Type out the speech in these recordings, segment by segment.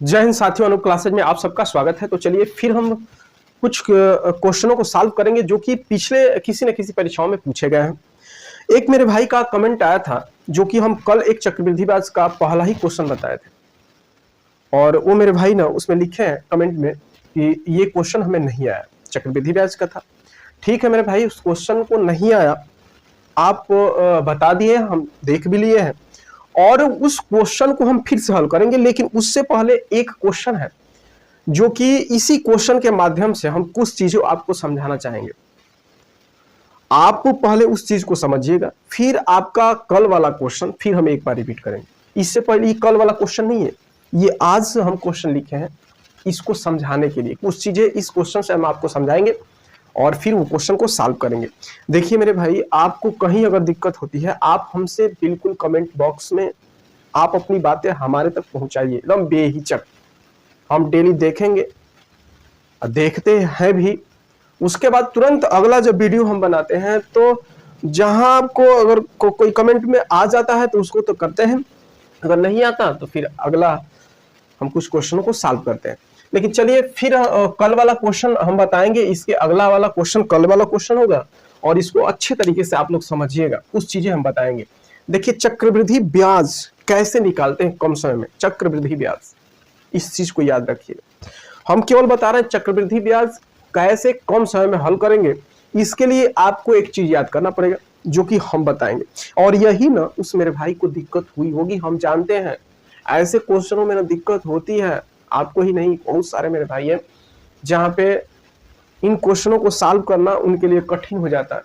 जय हिंद साथियों, अनूप क्लासेज में आप सबका स्वागत है। तो चलिए फिर हम कुछ क्वेश्चनों को सॉल्व करेंगे जो कि पिछले किसी न किसी परीक्षाओं में पूछे गए हैं। एक मेरे भाई का कमेंट आया था जो कि हम कल एक चक्रवृद्धि ब्याज का पहला ही क्वेश्चन बताए थे, और वो मेरे भाई ना उसमें लिखे हैं कमेंट में कि ये क्वेश्चन हमें नहीं आया, चक्रवृद्धि ब्याज का था। ठीक है मेरे भाई, उस क्वेश्चन को नहीं आया, आप बता दिए, हम देख भी लिए हैं और उस क्वेश्चन को हम फिर से हल करेंगे। लेकिन उससे पहले एक क्वेश्चन है जो कि इसी क्वेश्चन के माध्यम से हम कुछ चीजें आपको समझाना चाहेंगे। आप पहले उस चीज को समझिएगा, फिर आपका कल वाला क्वेश्चन फिर हम एक बार रिपीट करेंगे। इससे पहले ये कल वाला क्वेश्चन नहीं है, ये आज से हम क्वेश्चन लिखे हैं इसको समझाने के लिए। कुछ चीजें इस क्वेश्चन से हम आपको समझाएंगे और फिर वो क्वेश्चन को सॉल्व करेंगे। देखिए मेरे भाई, आपको कहीं अगर दिक्कत होती है आप हमसे बिल्कुल कमेंट बॉक्स में आप अपनी बातें हमारे तक पहुंचाइए, एकदम बेहिचक। हम डेली देखेंगे, देखते हैं भी। उसके बाद तुरंत अगला जब वीडियो हम बनाते हैं तो जहां आपको अगर कोई कमेंट में आ जाता है तो उसको तो करते हैं, अगर नहीं आता तो फिर अगला हम कुछ क्वेश्चनों को सॉल्व करते हैं। लेकिन चलिए फिर कल वाला क्वेश्चन हम बताएंगे, इसके अगला वाला क्वेश्चन कल वाला क्वेश्चन होगा और इसको अच्छे तरीके से आप लोग समझिएगा, कुछ चीजें हम बताएंगे। देखिए चक्रवृद्धि ब्याज कैसे निकालते हैं कम समय में, चक्रवृद्धि ब्याज, इस चीज को याद रखिएगा। हम केवल बता रहे हैं चक्रवृद्धि ब्याज कैसे कम समय में हल करेंगे। इसके लिए आपको एक चीज याद करना पड़ेगा जो कि हम बताएंगे, और यही ना उस मेरे भाई को दिक्कत हुई होगी, हम जानते हैं। ऐसे क्वेश्चनों में ना दिक्कत होती है, आपको ही नहीं, बहुत सारे मेरे भाई हैं जहां पे इन क्वेश्चनों को सॉल्व करना उनके लिए कठिन हो जाता है।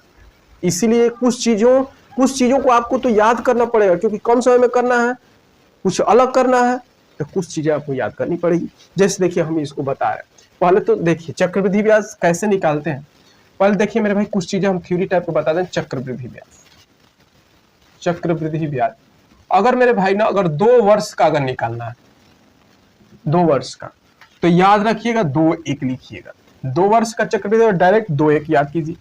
इसीलिए कुछ चीजों को आपको तो याद करना पड़ेगा, क्योंकि कम समय में करना है, कुछ अलग करना है, तो कुछ चीजें आपको याद करनी पड़ेगी। जैसे देखिए हम इसको बता रहे हैं, पहले तो देखिए चक्रवृद्धि ब्याज कैसे निकालते हैं। पहले देखिए मेरे भाई कुछ चीजें हम थ्योरी टाइप को बता दें। चक्रवृद्धि ब्याज अगर मेरे भाई ना अगर 2 वर्ष का अगर निकालना है, 2 वर्ष का, तो याद रखिएगा 2-1 लिखिएगा। 2 वर्ष का चक्रवृद्धि डायरेक्ट 2-1 याद कीजिए।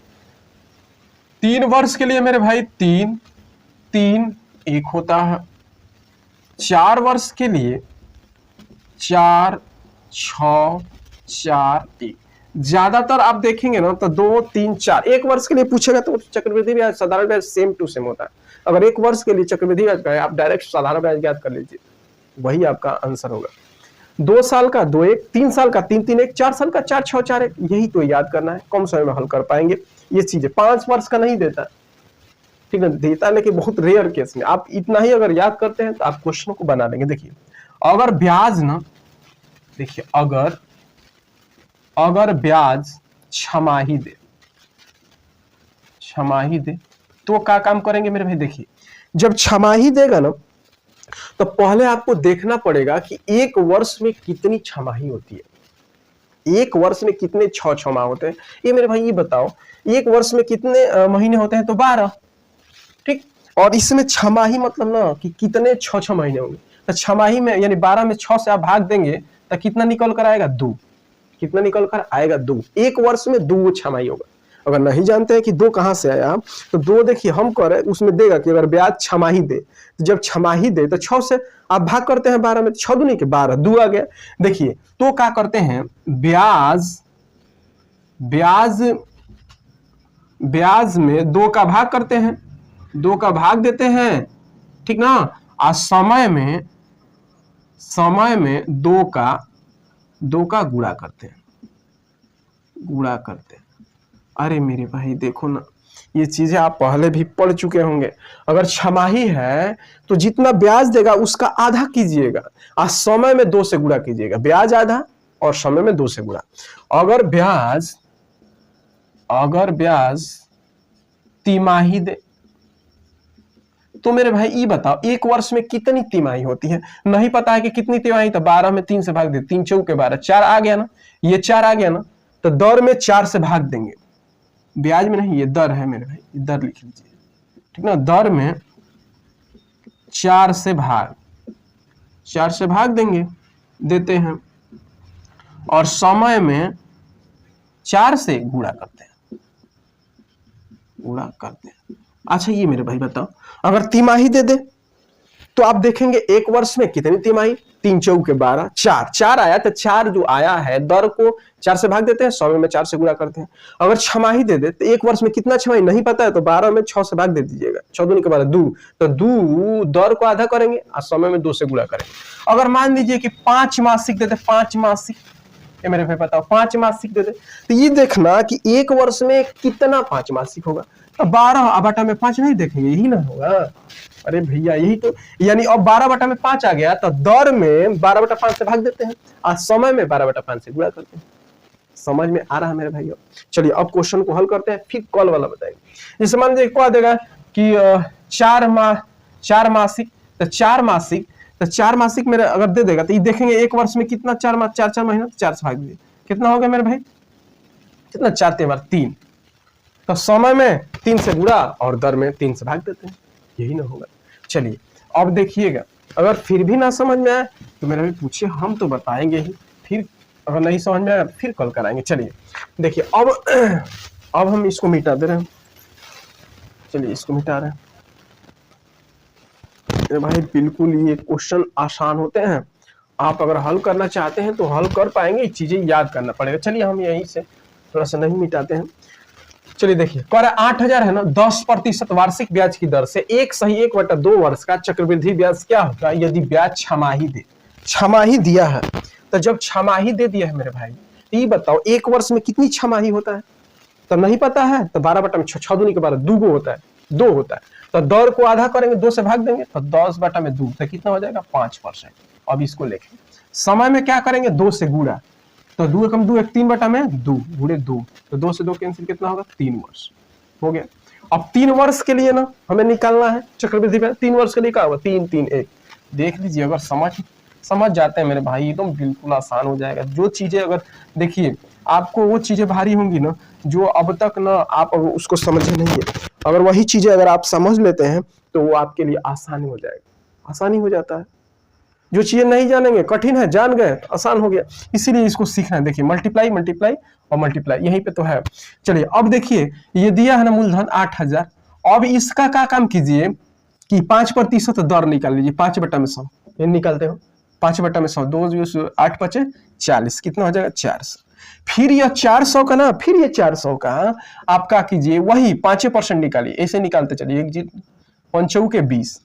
3 वर्ष के लिए मेरे भाई 3-3-1 होता है। 4 वर्ष के लिए 4-6-4-1। ज्यादातर आप देखेंगे ना तो 2-3-4, 1 वर्ष के लिए पूछेगा तो चक्रवृद्धि ब्याज साधारण ब्याज सेम टू सेम होता है। अगर 1 वर्ष के लिए चक्रवृद्धि ब्याज का है, आप डायरेक्ट साधारण ब्याज याद कर लीजिए, वही आपका आंसर होगा। 2 साल का 2-1, 3 साल का 3-3-1, 4 साल का 4-6-4-1, यही तो याद करना है, कम समय में हल कर पाएंगे ये चीजें। 5 वर्ष का नहीं देता, ठीक है, देता है लेकिन बहुत रेयर केस में। आप इतना ही अगर याद करते हैं तो आप क्वेश्चन को बना लेंगे। देखिए अगर ब्याज ना, देखिए अगर ब्याज छमाही दे तो क्या काम करेंगे मेरे भाई। देखिए जब छमाही देगा ना तो पहले आपको देखना पड़ेगा कि 1 वर्ष में कितनी छमाही होती है, 1 वर्ष में कितने 6 माह होते हैं। ये मेरे भाई ये बताओ, 1 वर्ष में कितने महीने होते हैं, तो 12, ठीक। और इसमें छमाही मतलब ना कि कितने 6 महीने होंगे, तो छमाही में यानी 12 में 6 से आप भाग देंगे तो कितना निकल कर आएगा, 2। कितना निकल कर आएगा, 2। 1 वर्ष में 2 छमाही होगा। अगर नहीं जानते हैं कि 2 कहां से आया तो 2 देखिए हम कर उसमें देगा कि अगर ब्याज छमाही दे, तो जब छमाही दे तो 6 से आप भाग करते हैं 12 में, 6 दूनी के 12, 2 आ गया। देखिए तो क्या करते हैं, ब्याज में 2 का भाग करते हैं, 2 का भाग देते हैं, ठीक ना। आज समय में 2 का गुणा करते हैं, अरे मेरे भाई देखो ना, ये चीजें आप पहले भी पढ़ चुके होंगे। अगर छमाही है तो जितना ब्याज देगा उसका आधा कीजिएगा, आज समय में 2 से गुणा कीजिएगा, ब्याज आधा और समय में 2 से गुणा। अगर ब्याज तिमाही दे तो मेरे भाई ये बताओ 1 वर्ष में कितनी तिमाही होती है, नहीं पता है कि कितनी तिमाही, तो 12 में 3 से भाग दे, 3 चौके 12, 4 आ गया ना, ये 4 आ गया ना, तो दर में 4 से भाग देंगे, ब्याज में नहीं, ये दर है मेरे भाई, दर लिख लीजिए, ठीक ना। दर में 4 से भाग देते हैं और समय में 4 से गुणा करते हैं। अच्छा ये मेरे भाई बताओ, अगर तिमाही दे तो आप देखेंगे एक वर्ष में कितनी तिमाही, 3 चौके 12, 4 आया तो 4 जो आया है दर को 4 से भाग देते हैं, 100 में 4 से गुणा करते हैं। अगर छमाही दे दे तो एक वर्ष में कितना छमाही नहीं पता है तो 12 में 6 से भाग दे दीजिएगा, 14 दूनी के 12 2, तो 2 दर को आधा करेंगे और समय में 2 से गुणा करेंगे। अगर मान लीजिए कि 5 मासिक दे दे, 5 मासिक, ये मेरे भाई बताओ 5 मासिक दे दे, तो ये देखना कि एक वर्ष में कितना 5 मासिक होगा, तो 12 बटा में 5 नहीं देखेंगे, यही ना होगा। अरे भैया यही तो, यानी अब 12 बटा में 5 आ गया तो दर में 12 बटा 5 से भाग देते हैं और समय में 12 बटा 5 से गुणा करते हैं। समझ में आ रहा है मेरे भाइयों? चलिए अब क्वेश्चन को हल करते हैं, फिर कल वाला बताएंगे। जैसे मान लीजिए क्या देगा कि 4 मासिक, तो 4 मासिक, तो 4 मासिक मेरे अगर दे देगा तो ये देखेंगे एक वर्ष में कितना 4 महीना, 4 से भाग दीजिए, कितना हो गया मेरे भाई, कितना 4 3 3, तो समय में 3 से गुणा और दर में 3 से भाग देते हैं, यही ना होगा। चलिए अब देखिएगा, अगर फिर भी ना समझ में आए तो मेरे भाई पूछिए, हम तो बताएंगे ही, फिर अगर नहीं समझ में आया फिर कल कराएंगे। चलिए देखिए अब हम इसको मिटा दे रहे हैं, चलिए इसको मिटा रहे हैं। भाई बिल्कुल ये क्वेश्चन आसान होते हैं, आप अगर हल करना चाहते हैं तो हल कर पाएंगे, चीजें याद करना पड़ेगा। चलिए हम यहीं से थोड़ा सा नहीं मिटाते हैं। चलिए देखिए, कह रहा 8,000 है ना, 10% वार्षिक ब्याज की दर से 1/2 वर्ष का चक्रवृद्धि ब्याज क्या होगा यदि ब्याज छमाही दे। छमाही दिया है, तो जब छमाही दे दिया है मेरे भाई, ये बताओ एक वर्ष में कितनी छमाही होता है, तो नहीं पता है तो 12 बटा में 6 दूनी के 12, 2 होता है, 2 होता है, तो दर को आधा करेंगे, 2 से भाग देंगे, तो 10 बटा में 2, तो कितना हो जाएगा 5%। अब इसको लिखें, समय में क्या करेंगे 2 से गुणा, तो 2 कम 2 1 3 बटा में 2 गुणे 2, तो 2 से 2 कैंसिल, कितना होगा 3 वर्ष हो गया। अब 3 वर्ष के लिए ना हमें निकालना है चक्रवृद्धि ब्याज, 3 वर्ष के लिए क्या होगा 3 3 1। देख लीजिए, अगर समझ जाते हैं मेरे भाई एकदम बिल्कुल आसान हो जाएगा। जो चीजें अगर देखिए आपको वो चीजें भारी होंगी ना जो अब तक ना आप उसको समझे नहीं है, अगर वही चीजें अगर आप समझ लेते हैं तो वो आपके लिए आसान हो जाएगा, आसानी हो जाता है। जो चीजें नहीं जानेंगे कठिन है, जान गए तो आसान हो गया, इसीलिए इसको सीखना है। देखिए मल्टीप्लाई मल्टीप्लाई और मल्टीप्लाई, यहीं पे तो है। चलिए अब देखिए, ये दिया है ना मूलधन 8,000, अब इसका क्या काम कीजिए कि 5% दर निकाल लीजिए, 5 बटा में 100, ये निकालते हो 5 बटा में 100, 2 8 5 40, कितना हो जाएगा 400। फिर यह 400 का ना, फिर ये 400 का आप क्या कीजिए, वही 5% निकालिए, ऐसे निकालते चलिए, 1 चौके 20,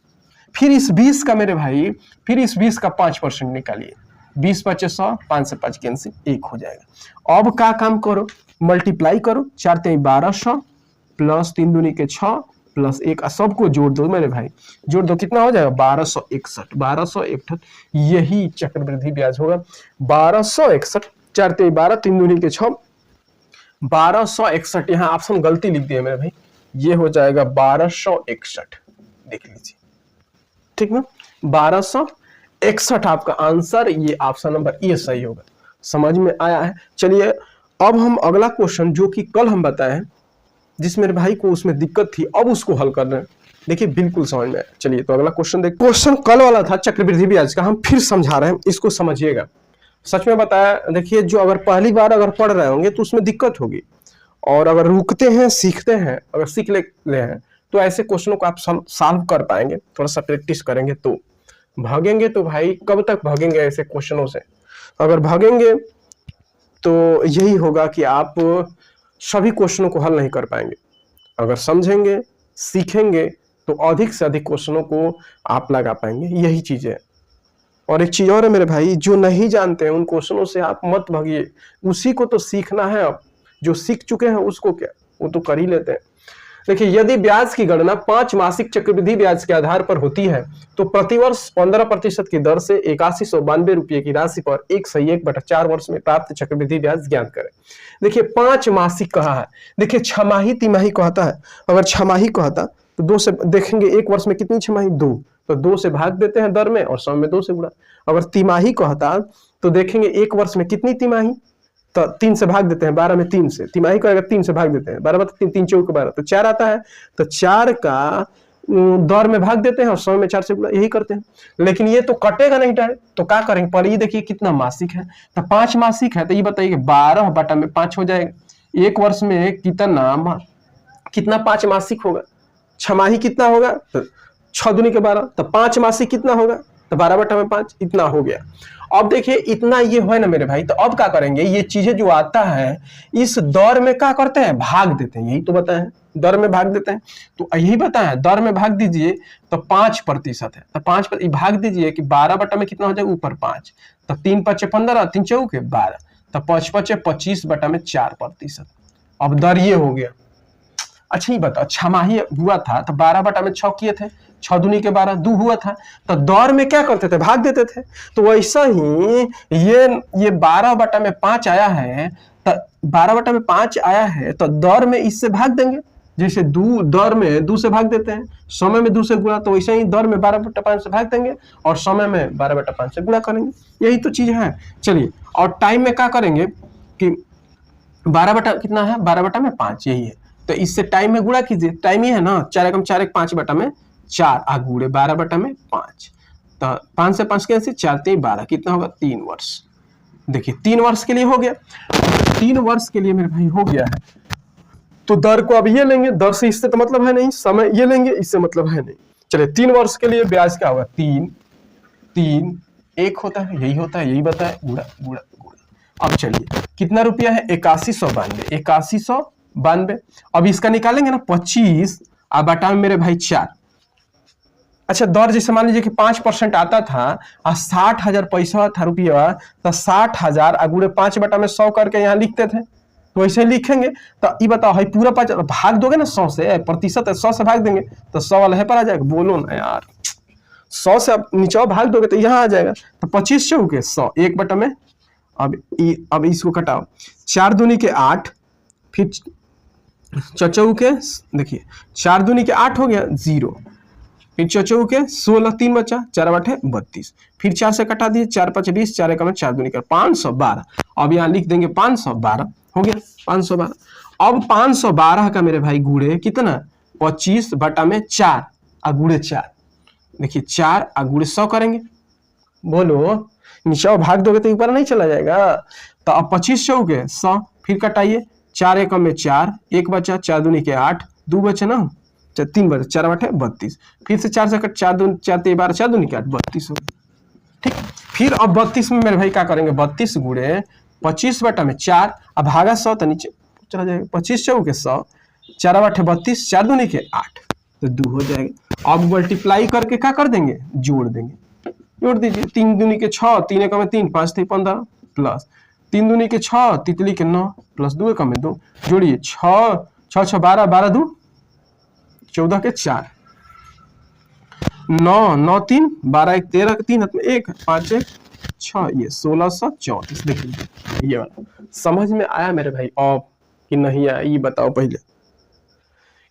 फिर इस 20 का मेरे भाई, फिर इस 20 का 5% निकालिए, 20 5 100, 5 से 5 कैंसिल, 1 हो जाएगा। अब क्या काम करो, मल्टीप्लाई करो, 4 3 1200 प्लस 3 दूनी के 6 प्लस 1, सबको जोड़ दो मेरे भाई, जोड़ दो, कितना हो जाएगा 1261, यही चक्रवृद्धि ब्याज होगा 1261। 4 3 12, 3 दूनी के 6, 1261। यहाँ ऑप्शन गलती लिख दिया मेरे भाई, ये हो जाएगा 1261, देख लीजिए ठीक ना, 1261 आपका आंसर, ये ऑप्शन नंबर ये सही होगा। समझ में आया है? चलिए अब हम अगला क्वेश्चन जो कि कल हम बताए, जिस मेरे भाई को उसमें दिक्कत थी, अब उसको हल कर रहे हैं। देखिए बिल्कुल समझ में आया। चलिए तो अगला क्वेश्चन देखिए, क्वेश्चन कल वाला था चक्रवृद्धि ब्याज का, हम फिर समझा रहे हैं, इसको समझिएगा। सच में बताया, देखिए जो अगर पहली बार अगर पढ़ रहे होंगे तो उसमें दिक्कत होगी, और अगर रुकते हैं सीखते हैं, अगर सीख ले हैं तो ऐसे क्वेश्चनों को आप सॉल्व कर पाएंगे। थोड़ा सा प्रैक्टिस करेंगे तो भागेंगे, तो भाई कब तक भागेंगे ऐसे क्वेश्चनों से? अगर भागेंगे तो यही होगा कि आप सभी क्वेश्चनों को हल नहीं कर पाएंगे। अगर समझेंगे सीखेंगे तो अधिक से अधिक क्वेश्चनों को आप लगा पाएंगे, यही चीज है। और एक चीज और है मेरे भाई, जो नहीं जानते हैं उन क्वेश्चनों से आप मत भागिए, उसी को तो सीखना है। अब जो सीख चुके हैं उसको क्या, वो तो कर ही लेते हैं। देखिए यदि ब्याज की गणना 5 मासिक चक्रवृद्धि ब्याज के आधार पर होती है तो प्रतिवर्ष 15% की दर से 8192 रुपये की राशि पर 1/4 वर्ष में प्राप्त चक्रवृद्धि ब्याज ज्ञात करें। देखिए 5 मासिक कहा है, देखिए छमाही तिमाही कहता है, अगर छमाही कहता तो 2 से देखेंगे, एक वर्ष में कितनी छमाही 2, तो 2 से भाग देते हैं दर में और समय में 2 से गुणा। अगर तिमाही कहता तो देखेंगे एक वर्ष में कितनी तिमाही, तो 3 से भाग देते हैं, 12 में 3 से, तिमाही को अगर 3 से भाग देते हैं, 12 में 3 3 चौके 12, तो 4 आता है, तो 4 का दर में भाग देते हैं और समय में 4 से गुणा, यही करते हैं। लेकिन ये तो कटेगा नहीं डायरेक्ट, तो क्या करेंगे, पहले ये देखिए कितना मासिक है, तो 5 मासिक है, तो ये बताइए 12 बटा में 5 हो जाएगा। एक वर्ष में कितना 5 मासिक होगा, छमाही कितना होगा, तो 6 दूनी के 12, तो 5 मासी कितना होगा, तो 12/5 इतना हो गया। अब देखिए इतना ये है ना मेरे भाई, तो अब क्या करेंगे, ये चीजें जो आता है इस दौर में क्या करते हैं, भाग देते हैं, यही तो बताएं, दौर में भाग देते हैं। तो यही बताएं दौर में भाग दीजिए तो 5% है, तो 5 भाग दीजिए कि 12 में कितना हो जाएगा, ऊपर 5, तो 3 × 5 = 15, 3 × 4 = 12, तो 5 × 5 = 25/4%। अब दर ये हो गया। अच्छा ये बताओ छमाही हुआ था तो 12/6 किए थे, 6 दूनी के 12, 2 हुआ था, तो दौर में क्या करते थे, भाग देते थे। तो वैसा ही ये 12/5 आया है, तो 12/5 आया है तो दौर में इससे भाग देंगे, जैसे दौर में 2 से भाग देते हैं, समय में 2 से गुणा, तो वैसे ही दौर में 12/5 से भाग देंगे और समय में 12/5 से गुणा करेंगे, यही तो चीज है। चलिए और टाइम में क्या करेंगे कि 12 कितना है, 12/5 यही है, तो इससे टाइम में गुणा कीजिए, टाइम ही है ना, 4 × 4 = 5/4 आगुड़े 12/5, तो 5 से 5 कैसे, 4 × 3 = 12, कितना होगा, 3 वर्ष। देखिए 3 वर्ष के लिए हो गया, 3 वर्ष के लिए मेरे भाई हो गया है, तो दर को अब ये लेंगे, दर से इससे तो मतलब है नहीं, समय ये लेंगे, इससे मतलब है नहीं। चलिए 3 वर्ष के लिए ब्याज क्या होगा, 3 3 1 होता है, यही होता है, यही बताए, गुणा गुणा गुणा। अब चलिए कितना रुपया है, 8192, 8192। अब इसका निकालेंगे ना 25 और बटा में मेरे भाई 4। अच्छा दर जैसे मान लीजिए कि 5% आता था और 60,000 पैसा था रुपया, तो 60,000 अगुड़े 5/100 करके यहाँ लिखते थे, तो वैसे ही लिखेंगे। तो ये बताओ है पूरा 5 भाग दोगे ना 100 से, प्रतिशत 100 से भाग देंगे तो 100 वाला है पर आ जाएगा, बोलो ना यार, 100 से नीचे भाग दोगे तो यहाँ आ जाएगा, तो 25 चौके 100, 1/। अब इसको कटाओ, 4 दूनी के 8, फिर चौचौ के देखिए 4 दूनी के 8 हो गया 0, फिर चौचौ के 16, 3 बचा, 4/8 = 32, फिर 4 से कटा दिए, 4 × 5 = 20, 4 × 4 दूनी का 512। अब यहाँ लिख देंगे 512, हो गया 512। अब 512 का मेरे भाई गुड़े कितना, 25/4 अगुड़े 4, देखिए 4 अगुड़े 100 करेंगे, बोलो नीचे भाग दोगे तो ऊपर नहीं चला जाएगा। तो अब 25 चौके 100, फिर कटाइए, 4 × 4 1 बचा, 4 दूनी के 8, 2 बचे ना, 3 बचे, 4/8 = 32, फिर से 4 से कट, 4 दूनी 4 × 12, 4 दूनी के 8, 32 हो गया। ठीक, फिर अब 32 में मेरे भाई क्या करेंगे, 32 गुड़े 25/4, अब भागा 100 तो नीचे चला जाएगा, 25 चौके 100, 4/8 = 32, 4 दूनी के 8, तो 2 हो जाएगा। अब मल्टीप्लाई करके क्या कर देंगे, जोड़ देंगे, जोड़ दीजिए, 3 दूनी के 6, 3 × 3 5 × 15 प्लस 3 दूनी के 6, तितली के 9 प्लस 2 × 2, जोड़िए 6 6 6 12, 12 2 14 के 4, 9 9 3 12 1 13 3 हाथ में 1 5 1 6, ये 1634। देखिए ये वाला समझ में आया मेरे भाई अब कि नहीं आया, ये बताओ पहले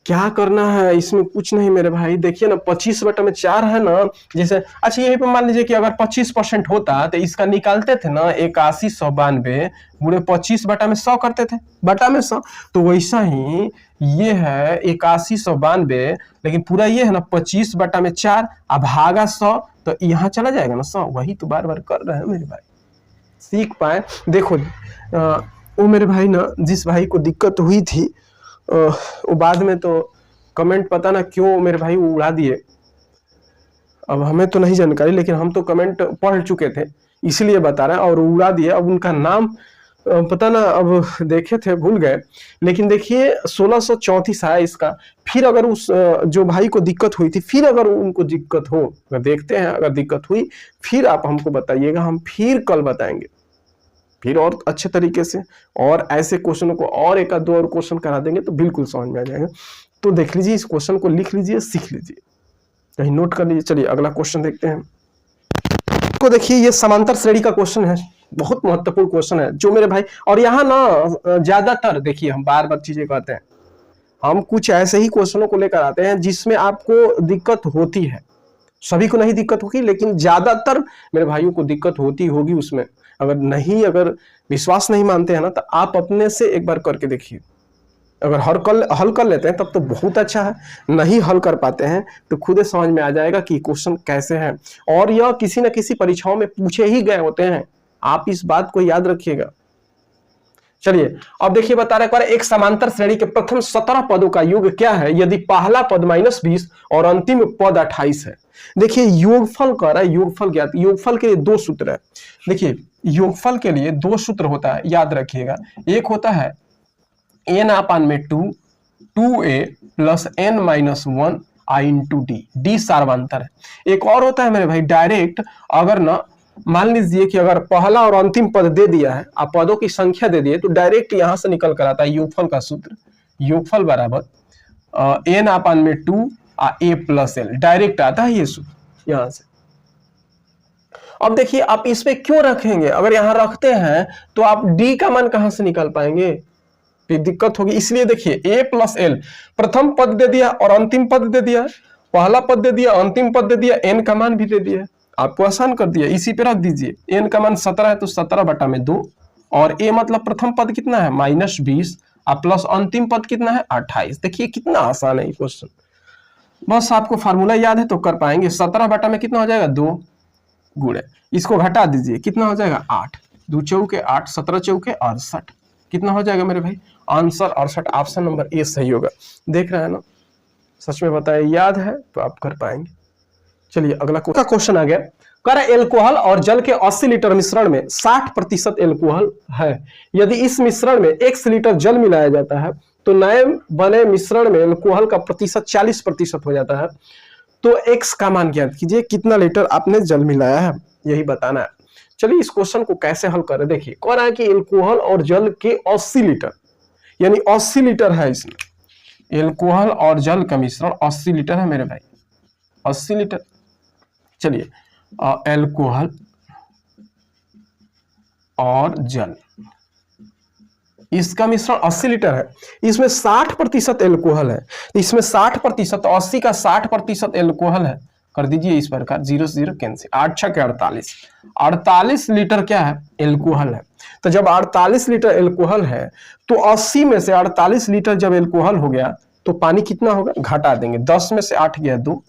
क्या करना है इसमें, कुछ नहीं मेरे भाई। देखिए ना 25/4 है ना, जैसे अच्छा यहीं पे मान लीजिए कि अगर 25% होता तो इसका निकालते थे ना 8192 गुणे 25/100 करते थे, बटा में 100, तो वैसा ही ये है 8192, लेकिन पूरा ये है ना 25/4 अब भागा 100, तो यहाँ चला जाएगा ना 100, वही तो बार बार कर रहे हैं मेरे भाई, सीख पाए। देखो वो मेरे भाई ना, जिस भाई को दिक्कत हुई थी वो बाद में तो कमेंट पता ना क्यों मेरे भाई उड़ा दिए, अब हमें तो नहीं जानकारी, लेकिन हम तो कमेंट पढ़ चुके थे इसलिए बता रहे हैं, और उड़ा दिए। अब उनका नाम पता ना, अब देखे थे भूल गए, लेकिन देखिए 1634 आया इसका। फिर अगर उस जो भाई को दिक्कत हुई थी, फिर अगर उनको दिक्कत हो, अगर देखते हैं अगर दिक्कत हुई फिर आप हमको बताइएगा, हम फिर कल बताएंगे फिर और अच्छे तरीके से, और ऐसे क्वेश्चनों को और 1-2 और क्वेश्चन करा देंगे तो बिल्कुल समझ में आ जाएगा। तो देख लीजिए, इस क्वेश्चन को लिख लीजिए, सीख लीजिए, कहीं नोट कर लीजिए। चलिए अगला क्वेश्चन देखते हैं। तो देखिए ये समांतर श्रेणी का क्वेश्चन है, बहुत महत्वपूर्ण क्वेश्चन है जो मेरे भाई, और यहाँ ना ज्यादातर देखिए हम बार बार चीजें कहते हैं, हम कुछ ऐसे ही क्वेश्चनों को लेकर आते हैं जिसमें आपको दिक्कत होती है, सभी को नहीं दिक्कत होगी लेकिन ज्यादातर मेरे भाइयों को दिक्कत होती होगी उसमें। अगर विश्वास नहीं मानते हैं ना, तो आप अपने से एक बार करके देखिए, अगर हल कर लेते हैं तब तो बहुत अच्छा है, नहीं हल कर पाते हैं तो खुद समझ में आ जाएगा कि क्वेश्चन कैसे है, और यह किसी न किसी परीक्षाओं में पूछे ही गए होते हैं, आप इस बात को याद रखिएगा। चलिए अब देखिए बता रहे हैं, एक समांतर श्रेणी के प्रथम 17 पदों का योग क्या है यदि पहला पद -20 और अंतिम पद 28 है। देखिए योगफल कह रहा है, योगफल ज्ञात, योगफल के लिए दो सूत्र है। देखिए योगफल के लिए दो सूत्र होता है, याद रखिएगा। एक होता है n/2 2a + n-1 i × d, d सार्वंतर है। एक और होता है मेरे भाई डायरेक्ट, अगर ना मान लीजिए कि अगर पहला और अंतिम पद दे दिया है, आप पदों की संख्या दे दिए, तो डायरेक्ट यहां से निकल कर आता है योगफल का सूत्र, योगफल बराबर n/2 a + l, डायरेक्ट आता है ये सूत्र यहां से। अब देखिए आप इस पे क्यों रखेंगे, अगर यहां रखते हैं तो आप d का मान कहां से निकाल पाएंगे, फिर दिक्कत होगी। इसलिए देखिए a + l, प्रथम पद दे दिया और अंतिम पद दे दिया, पहला पद दे दिया, अंतिम पद दे दिया, n का मान भी दे दिया, आपको आसान कर दिया। इसी पे रख दीजिए, n का मान 17 है तो 17/2, और a मतलब प्रथम पद कितना है -20 और प्लस अंतिम पद कितना है 28। देखिए कितना आसान है ये क्वेश्चन, बस आपको फार्मूला याद है तो कर पाएंगे। 17 में कितना हो जाएगा 2 गुणे, इसको घटा दीजिए कितना हो जाएगा 8, 2 चौके 8, 17 चौके 68, कितना हो जाएगा मेरे भाई आंसर 68। ऑप्शन नंबर ए सही होगा। देख रहे हैं ना, सच में बताए याद है तो आप कर पाएंगे। चलिए अगला क्वेश्चन आ गया, कह रहा है एल्कोहल और जल के 80 लीटर मिश्रण में 60% एल्कोहल है। यदि इस मिश्रण में 1 लीटर जल मिलाया जाता है तो नए बने मिश्रण में एल्कोहल का प्रतिशत 40% हो जाता है। तो x का मान ज्ञात कीजिए, कितना लीटर आपने जल मिलाया है यही बताना है। चलिए इस क्वेश्चन को कैसे हल करें, देखिए कह रहा है कि एल्कोहल और जल के 80 लीटर, यानी 80 लीटर है इसमें, एल्कोहल और जल का मिश्रण 80 लीटर है मेरे भाई, 80 लीटर। चलिए एल्कोहल और जल, इसका मिश्रण 80 लीटर है, इसमें 60% एल्कोहल है, इसमें 60%, 80 का 60% एल्कोहल है, कर दीजिए इस प्रकार 0 से 0 कैंसिल, 8 6 के 48, 48 लीटर क्या है एल्कोहल है। तो जब 48 लीटर एल्कोहल है तो 80 में से 48 लीटर जब एल्कोहल हो गया तो पानी कितना होगा, घटा देंगे, 10 में से 8 गया 2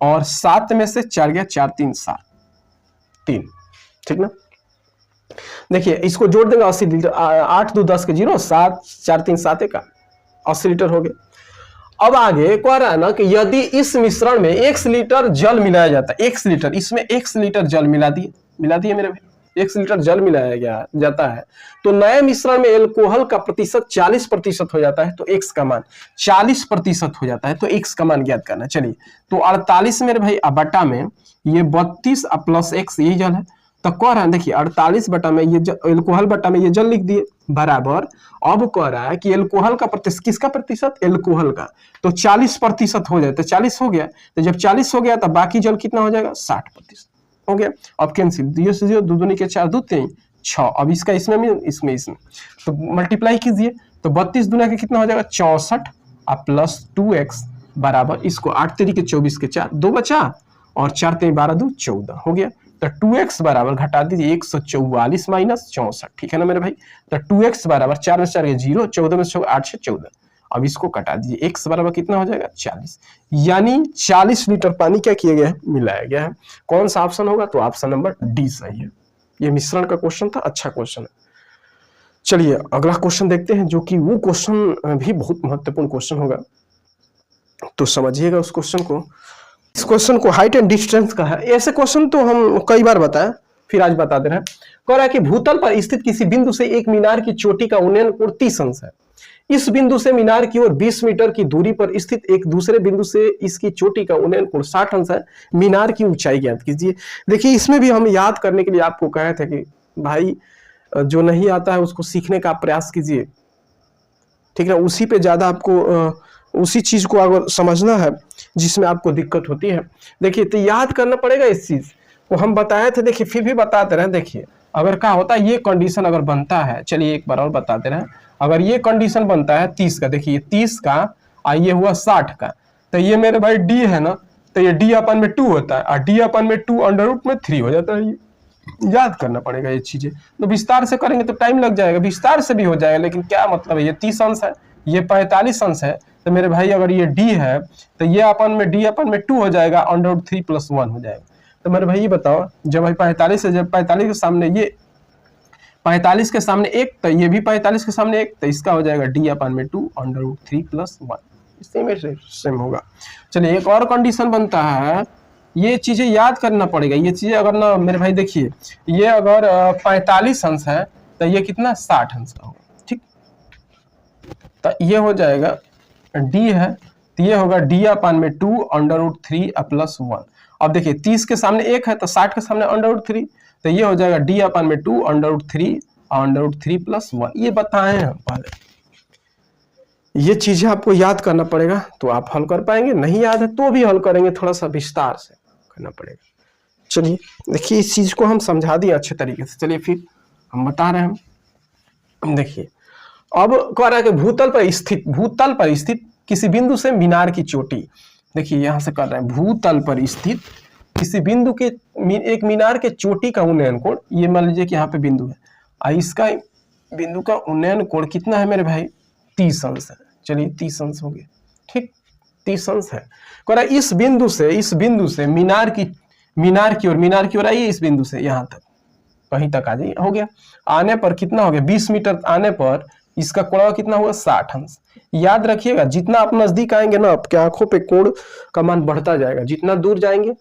और 7 में से 4 गया 4 3 7 3, ठीक ना। देखिए इसको जोड़ देंगे 80 लीटर, 8 2 10 के 0, 7 4 3 7 का 80 लीटर हो गया। अब आगे कह रहा है ना कि यदि इस मिश्रण में 1 लीटर जल मिलाया जाता है, 1 लीटर, इसमें 1 लीटर जल मिला दिए मेरे भाई, 1 लीटर जल मिलाया गया जाता है तो नए मिश्रण में एल्कोहल का प्रतिशत 40% हो जाता है, तो x का मान 40% हो जाता है, तो x का मान ज्ञात करना। चलिए तो 48 मेरे भाई बटा में ये 32 प्लस x यही जल है, तो कह रहा है देखिए 48 बटा में ये एल्कोहल बटा में ये जल लिख दिए बराबर। अब कह रहा है कि एल्कोहल का प्रतिशत, किसका प्रतिशत, एल्कोहल का, तो 40% हो जाए, तो 40 हो गया, तो जब 40 हो गया तो बाकी जल कितना हो जाएगा 60% हो गया। अब कैंसिल, 0 से 0, 2 दूनी के 4, 2 3 6, अब इसका इसमें तो मल्टीप्लाई कीजिए, तो 32 दुना के कितना हो जाएगा 64 और प्लस 2x बराबर, इसको 8 3 के 24 के 4, 2 बचा और 4 3 12 2 14 हो गया। तो 2x बराबर घटा दीजिए 144 माइनस 64, ठीक है ना मेरे भाई। तो 2x बराबर 4 में 4 0, 14 में 8 से 14, अब इसको कटा दीजिए, x बराबर कितना हो जाएगा 40, यानी 40 लीटर पानी क्या किया गया है, मिलाया गया है। कौन सा ऑप्शन होगा, तो ऑप्शन नंबर डी सही है। ये मिश्रण का क्वेश्चन था, अच्छा क्वेश्चन है। चलिए अगला क्वेश्चन देखते हैं, जो कि वो क्वेश्चन भी बहुत महत्वपूर्ण क्वेश्चन होगा, तो समझिएगा उस क्वेश्चन को। इस क्वेश्चन को हाइट एंड डिस्टेंस का है, ऐसे क्वेश्चन तो हम कई बार बताए, फिर आज बता दे रहे हैं। कह रहा है कि भूतल पर स्थित किसी बिंदु से एक मीनार की चोटी का उन्नयन कोण 30 अंश है। इस बिंदु से मीनार की ओर 20 मीटर की दूरी पर स्थित एक दूसरे बिंदु से इसकी चोटी का उन्नयन कोण 60 अंश है। मीनार की ऊंचाई ज्ञात कीजिए। देखिए इसमें भी हम याद करने के लिए आपको कहे थे कि भाई जो नहीं आता है उसको सीखने का प्रयास कीजिए, ठीक है, उसी पे ज्यादा आपको उसी चीज को अगर समझना है जिसमें आपको दिक्कत होती है। देखिए तो याद करना पड़ेगा इस चीज को, हम बताए थे, देखिए फिर भी बताते रहे। देखिए अगर क्या होता है, ये कंडीशन अगर बनता है, चलिए एक बार और बताते रहे, अगर ये कंडीशन बनता है 30 का, देखिए 30 का और ये हुआ 60 का, तो ये मेरे भाई डी है ना, तो ये डी अपन में 2 होता है और डी अपन में 2 अंडर रूट में 3 हो जाता है। ये याद करना पड़ेगा ये चीजें, तो विस्तार से करेंगे तो टाइम लग जाएगा, विस्तार से भी हो जाएगा, लेकिन क्या मतलब है, ये 30 अंश है, ये 45 अंश है, तो मेरे भाई अगर ये डी है तो ये अपन में डी अपन में 2 हो जाएगा, अंडर रूट 3 + 1 हो जाएगा। तो मेरे भाई ये बताओ, जब भाई 45 है, जब 45 के सामने ये 45 के सामने 1, तो ये भी 45 के सामने 1, तो इसका हो जाएगा d/2 √3+1। सेम होगा। चलिए एक और कंडीशन बनता है, ये चीजें याद करना पड़ेगा। ये चीजें अगर ना मेरे भाई देखिए, ये अगर 45 अंश है तो ये कितना 60 अंश का होगा, ठीक। तो ये हो जाएगा d है, तो ये होगा d/2 √3+1। अब देखिए 30 के सामने 1 है तो 60 के सामने √3, तो ये हो जाएगा d/2 √3+1। ये बताए हैं पहले, ये चीजें आपको याद करना पड़ेगा तो आप हल कर पाएंगे, नहीं याद है तो भी हल करेंगे, थोड़ा सा विस्तार से करना पड़ेगा। चलिए देखिए इस चीज को हम समझा दिए अच्छे तरीके से। चलिए फिर हम बता रहे हैं, देखिए अब कह रहा है कि भूतल पर स्थित किसी बिंदु से मीनार की चोटी, देखिए यहां से कर रहे हैं भूतल पर स्थित किसी बिंदु के एक मीनार के चोटी का उन्नयन कोण, ये मान लीजिए कि यहाँ पे बिंदु है, इसका बिंदु का उन्नयन कोण कितना है मेरे भाई 30 अंश है। चलिए 30 अंश हो गया, ठीक 30 अंश है। कह रहा है इस बिंदु से मीनार की ओर आइए, इस बिंदु से यहाँ तक कहीं तक आ जाइए, हो गया। आने पर कितना हो गया 20 मीटर आने पर इसका कोण कितना हुआ 60 अंश। याद रखिएगा जितना आप नजदीक आएंगे ना आपके आंखों पे कोण का मान बढ़ता जाएगा, जितना दूर जाएंगे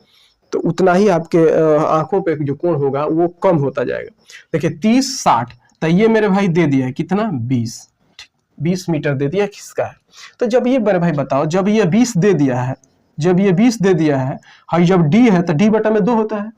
तो उतना ही आपके आंखों पे जो कोण होगा वो कम होता जाएगा। देखिए 30 60, तो ये मेरे भाई दे दिया है कितना 20 मीटर दे दिया, किसका है। तो जब ये मेरे भाई बताओ, जब ये 20 दे दिया है, जब जब d है तो d/2 होता है,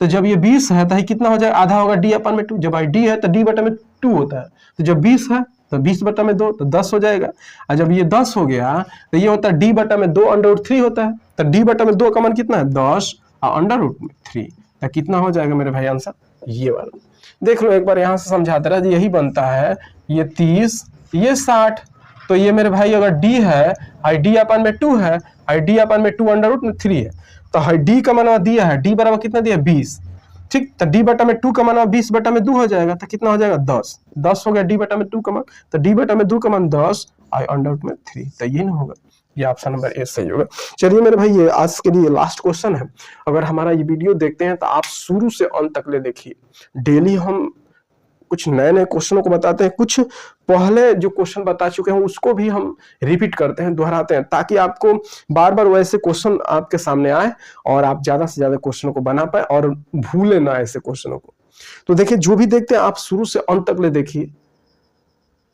तो जब ये 20 है तो कितना हो जाएगा आधा होगा d/2। जब d है तो d/2 होता है, तो जब 20 है तो 20/2 तो 10 हो जाएगा। और जब ये 10 हो गया तो ये होता है d/2 √3 होता है, तो d/2 का मान कितना है 10 और √3, तो कितना हो जाएगा मेरे भाई आंसर ये वाला। देख लो एक बार यहाँ से समझाते रहे, यही बनता है ये 30 ये 60, तो ये मेरे भाई अगर d है d/2 है d/2 √3 है, तो d का मान दिया है, d बराबर कितना दिया 20, ठीक। तो d/2 का मान 20/2 हो जाएगा, तो कितना हो जाएगा 10 हो गया d/2 का मान, तो d/2 का मान 10 और √3, तो ये ना होगा, ये ऑप्शन नंबर ए सही होगा। चलिए मेरे भाई ये आज के लिए लास्ट क्वेश्चन है। अगर हमारा ये वीडियो देखते हैं तो आप शुरू से अंत तक ले देखिए, डेली हम कुछ नए नए क्वेश्चनों को बताते हैं, कुछ पहले जो क्वेश्चन बता चुके हैं उसको भी हम रिपीट करते हैं, दोहराते हैं, ताकि आपको बार बार वैसे क्वेश्चन आपके सामने आए और आप ज्यादा से ज्यादा क्वेश्चनों को बना पाए और भूले ना ऐसे क्वेश्चनों को। तो देखिए जो भी देखते हैं आप शुरू से अंत तक ले देखिए,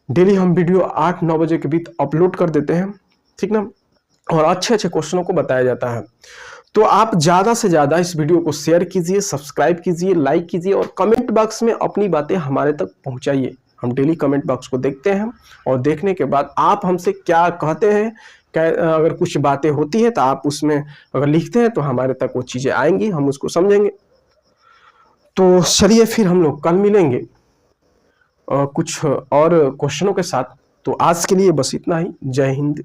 डेली हम वीडियो 8-9 बजे के बीच अपलोड कर देते हैं, ठीक ना, और अच्छे अच्छे क्वेश्चनों को बताया जाता है। तो आप ज्यादा से ज्यादा इस वीडियो को शेयर कीजिए, सब्सक्राइब कीजिए, लाइक कीजिए और कमेंट बॉक्स में अपनी बातें हमारे तक पहुंचाइए। हम डेली कमेंट बॉक्स को देखते हैं और देखने के बाद आप हमसे क्या कहते हैं, अगर कुछ बातें होती है तो आप उसमें अगर लिखते हैं तो हमारे तक वो चीजें आएंगी, हम उसको समझेंगे। तो चलिए फिर हम लोग कल मिलेंगे कुछ और क्वेश्चनों के साथ। तो आज के लिए बस इतना ही। जय हिंद।